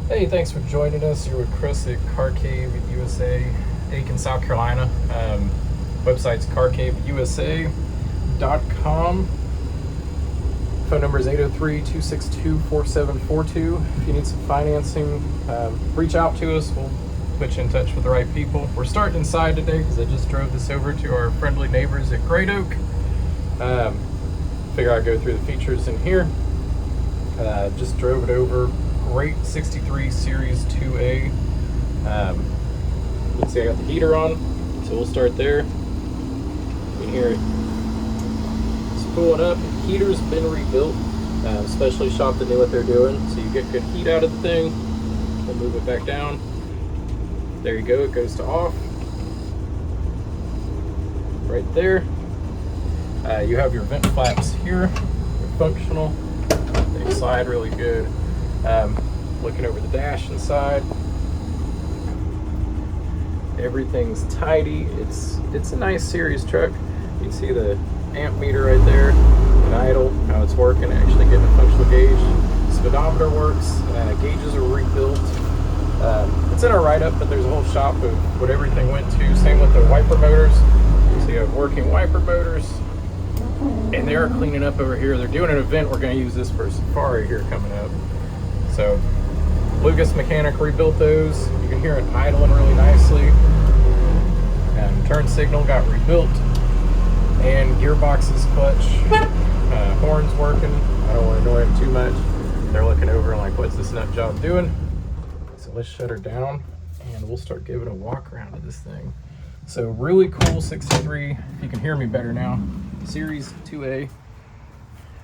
Hey, thanks for joining us. You're with Chris at Car Cave USA, Aiken, South Carolina. Website's carcaveusa.com. Phone number is 803-262-4742. If you need some financing, reach out to us. We'll put you in touch with the right people. We're starting inside today because I just drove this over to our friendly neighbors at Great Oak. Figure I'd go through the features in here. Just drove it over. Great 63 Series IIA. You can see I got the heater on, so we'll start there. You can hear it. It's pulling up. The heater's been rebuilt, especially shop that knew what they're doing, so you get good heat out of the thing. We'll move it back down. There you go, it goes to off. Right there. You have your vent flaps here. They're functional. They slide really good. Looking over the dash inside, everything's tidy. It's a nice series truck. You can see the amp meter right there, and idle, how it's working, actually getting a functional gauge. Speedometer works, gauges are rebuilt. It's in our write-up, but there's a whole shop of what everything went to. Same with the wiper motors. So you have working wiper motors, and they're cleaning up over here. They're doing an event. We're going to use this for Safari here coming up. So Lucas Mechanic rebuilt those. You can hear it idling really nicely. Turn signal got rebuilt. And gearbox's clutch, horns working. I don't want to annoy them too much. They're looking over and like, what's this nut job doing? So let's shut her down and we'll start giving a walk around of this thing. So really cool 63, if you can hear me better now, Series IIA.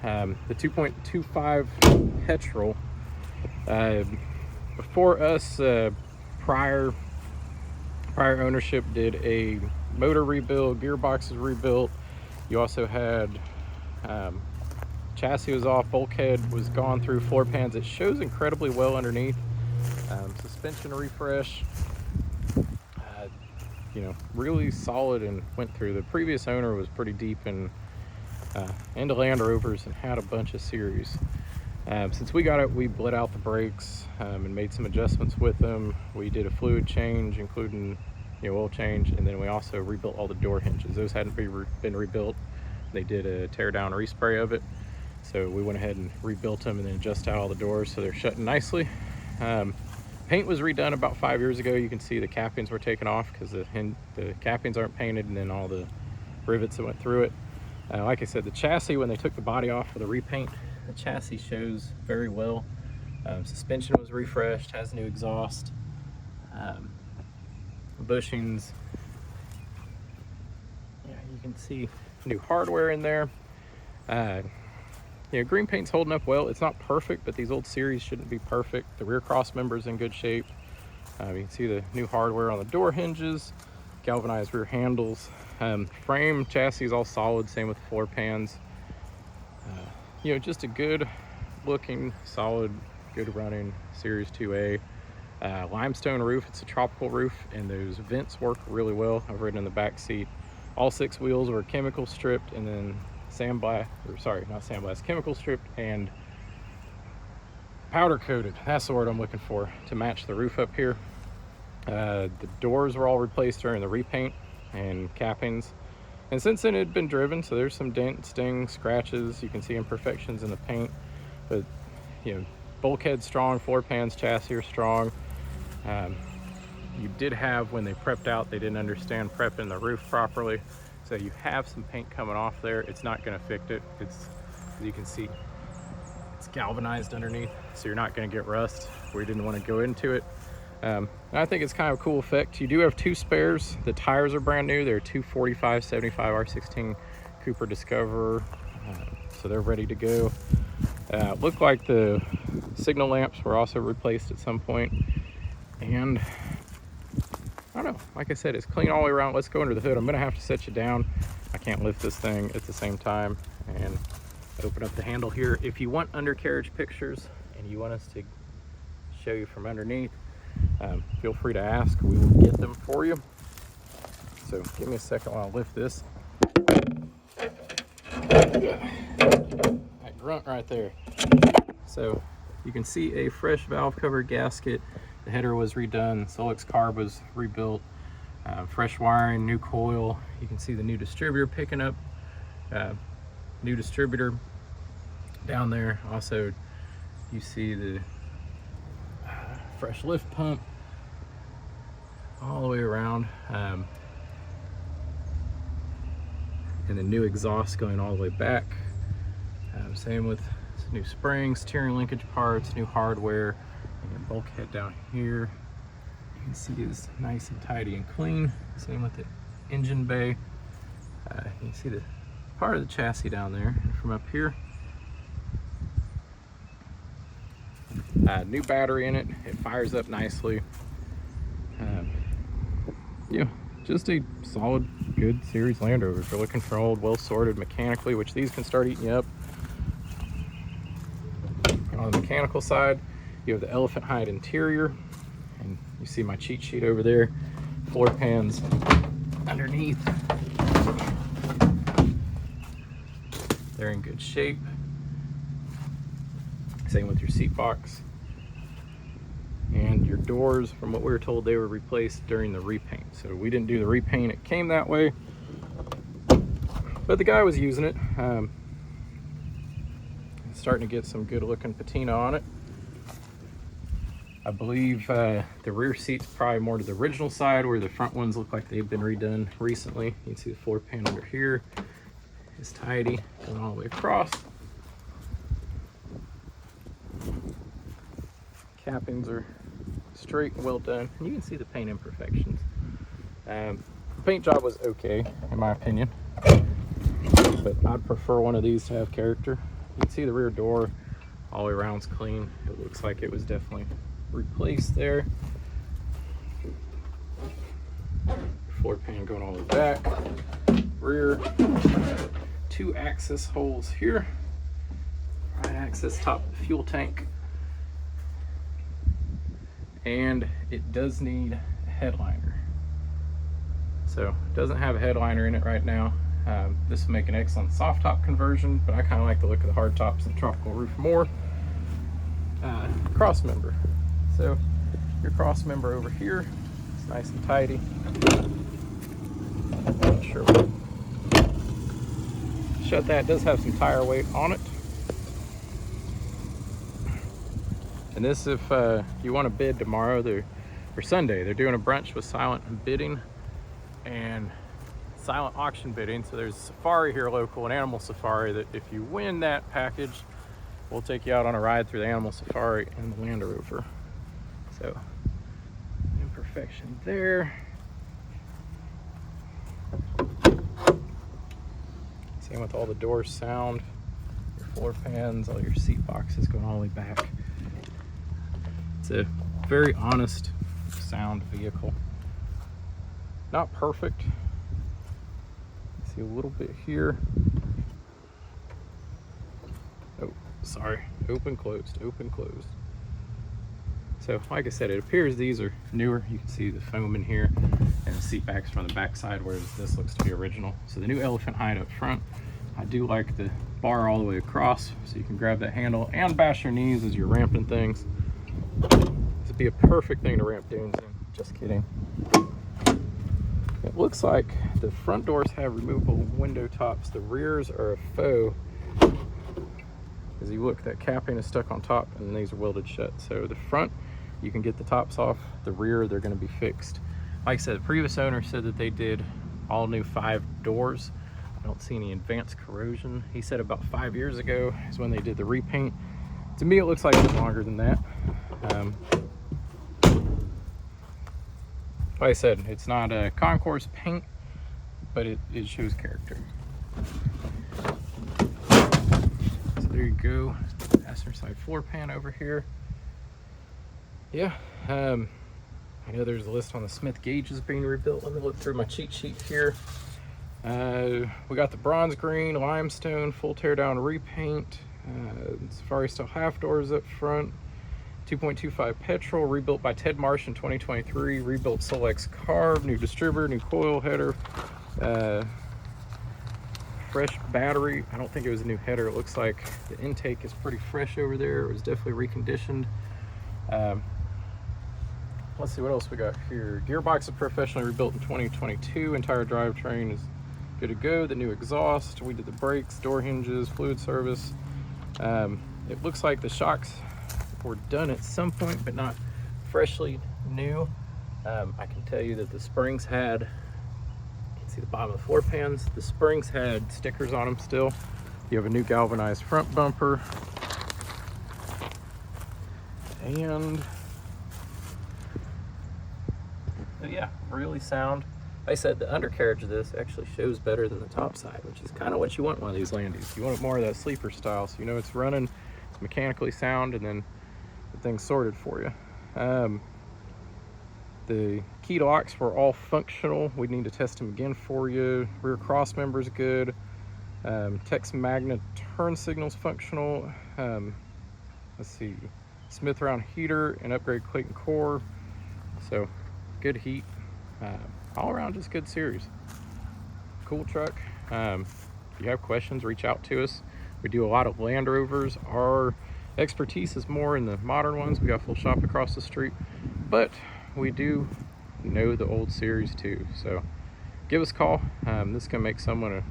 The 2.25 Petrol. Before us, prior ownership did a motor rebuild, gearboxes rebuilt. You also had chassis was off, bulkhead was gone through, floor pans. It shows incredibly well underneath. Suspension refresh, really solid, and went through. The previous owner was pretty deep into Land Rovers and had a bunch of series. Since we got it, we bled out the brakes and made some adjustments with them. We did a fluid change, including oil change, and then we also rebuilt all the door hinges. Those hadn't been rebuilt. They did a tear down respray of it, so we went ahead and rebuilt them and then adjusted out all the doors so they're shutting nicely. Paint was redone about 5 years ago. You can see the cappings were taken off because the cappings aren't painted, and then all the rivets that went through it. Like I said, the chassis, when they took the body off for the repaint, the chassis shows very well. Suspension was refreshed, has new exhaust, bushings. Yeah, you can see new hardware in there. Green paint's holding up well. It's not perfect, but these old series shouldn't be perfect. The rear cross member's in good shape. You can see the new hardware on the door hinges, galvanized rear handles. Frame, chassis is all solid, same with the floor pans. Just a good looking, solid, good running Series IIA. Limestone roof. It's a tropical roof, and those vents work really well. I've ridden in the back seat. All 6 wheels were chemical stripped, and then chemical stripped and powder coated. That's the word I'm looking for, to match the roof up here. The doors were all replaced during the repaint and cappings. And since then, it had been driven, so there's some dents, stings, scratches. You can see imperfections in the paint, but bulkhead's strong, floor pans, chassis are strong. You did have, when they prepped out, they didn't understand prepping the roof properly, so you have some paint coming off there. It's not going to fix it. It's, as you can see, it's galvanized underneath, so you're not going to get rust. We didn't want to go into it. I think it's kind of a cool effect. You do have 2 spares. The tires are brand new. They're 245/75 R16 Cooper Discoverer, so they're ready to go. Looked like the signal lamps were also replaced at some point, and I don't know, like I said, it's clean all the way around. Let's go under the hood. I'm gonna have to set you down. I can't lift this thing at the same time, and open up the handle here. If you want undercarriage pictures and you want us to show you from underneath, feel free to ask. We will get them for you. So give me a second while I lift this. That grunt right there. So You can see a fresh valve cover gasket. The header was redone, Solex carb was rebuilt, fresh wiring, new coil. You can see the new distributor picking up, new distributor down there. Also, you see the fresh lift pump all the way around, and the new exhaust going all the way back. Same with new springs, steering linkage parts, new hardware, and your bulkhead down here. You can see it's nice and tidy and clean. Same with the engine bay. You can see the part of the chassis down there. And from up here, new battery in it. It fires up nicely. Yeah, just a solid, good series Land Rover. If you're looking for old, well sorted mechanically, which these can start eating you up. On the mechanical side, you have the elephant hide interior, and you see my cheat sheet over there. Floor pans underneath. They're in good shape. Same with your seat box. And your doors, from what we were told, they were replaced during the repaint. So we didn't do the repaint, it came that way. But the guy was using it. Starting to get some good looking patina on it. I believe the rear seat's probably more to the original side, where the front ones look like they've been redone recently. You can see the floor pan under here is tidy, going all the way across. Cappings are straight and well done. And you can see the paint imperfections. The paint job was okay, in my opinion, but I'd prefer one of these to have character. You can see the rear door all the way around's clean. It looks like it was definitely replaced there. Floor pan going all the way back. Rear, 2 access holes here. Right access top of the fuel tank. And it does need a headliner. So it doesn't have a headliner in it right now. This will make an excellent soft top conversion, but I kind of like the look of the hard tops and tropical roof more. Cross member. So your cross member over here, it's nice and tidy. Not sure. Shut that. It does have some tire weight on it. And this, if you want to bid tomorrow, or Sunday, they're doing a brunch with silent bidding and silent auction bidding. So there's a safari here local, an animal safari, that if you win that package, we'll take you out on a ride through the animal safari in the Land Rover. So imperfection there. Same with all the doors sound, your floor pans, all your seat boxes going all the way back. It's a very honest sound vehicle. Not perfect. See a little bit here. Oh, sorry. Open, closed, open, closed. So, like I said, it appears these are newer. You can see the foam in here and the seat backs from the back side, whereas this looks to be original. So the new elephant hide up front. I do like the bar all the way across, so you can grab that handle and bash your knees as you're ramping things. This would be a perfect thing to ramp dunes in. Just kidding. It looks like the front doors have removable window tops. The rears are a faux. As you look, that capping is stuck on top and these are welded shut. So the front, you can get the tops off. The rear, they're going to be fixed. Like I said, the previous owner said that they did all new 5 doors. I don't see any advanced corrosion. He said about 5 years ago is when they did the repaint. To me, it looks like it's longer than that. Like I said, it's not a concourse paint, but it shows character. So there you go. Passenger side floor pan over here. Yeah, I know there's a list on the Smith gauges being rebuilt. Let me look through my cheat sheet here. We got the bronze green, limestone, full teardown repaint, Safari style half doors up front, 2.25 Petrol, rebuilt by Ted Marsh in 2023, rebuilt Solex carb, new distributor, new coil header, fresh battery. I don't think it was a new header. It looks like the intake is pretty fresh over there. It was definitely reconditioned. Let's see what else we got here. Gearbox is professionally rebuilt in 2022. Entire drivetrain is good to go. The new exhaust, we did the brakes, door hinges, fluid service. It looks like the shocks were done at some point, but not freshly new. I can tell you that the springs had, you can see the bottom of the floor pans, the springs had stickers on them still. You have a new galvanized front bumper. And yeah, really sound. Like I said, the undercarriage of this actually shows better than the top side, which is kind of what you want in one of these Landies. You want more of that sleeper style, so you know it's running, it's mechanically sound, and then the thing's sorted for you. The key locks were all functional. We need to test them again for you. Rear cross member's good. Tex Magna turn signal's functional. Let's see, Smith round heater and upgrade Clayton core. So good heat. All around just good series. Cool truck. If you have questions, reach out to us. We do a lot of Land Rovers. Our expertise is more in the modern ones. We got a full shop across the street, but we do know the old series too. So give us a call. This can make someone a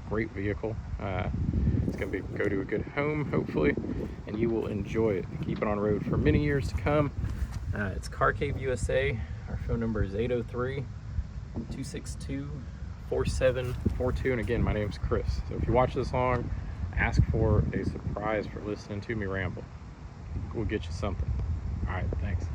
great vehicle. It's going to go to a good home, hopefully, and you will enjoy it and keep it on road for many years to come. It's Car Cave USA. Our phone number is 803-262-4742. And again, my name's Chris. So if you watch this long, ask for a surprise for listening to me ramble. We'll get you something. All right, thanks.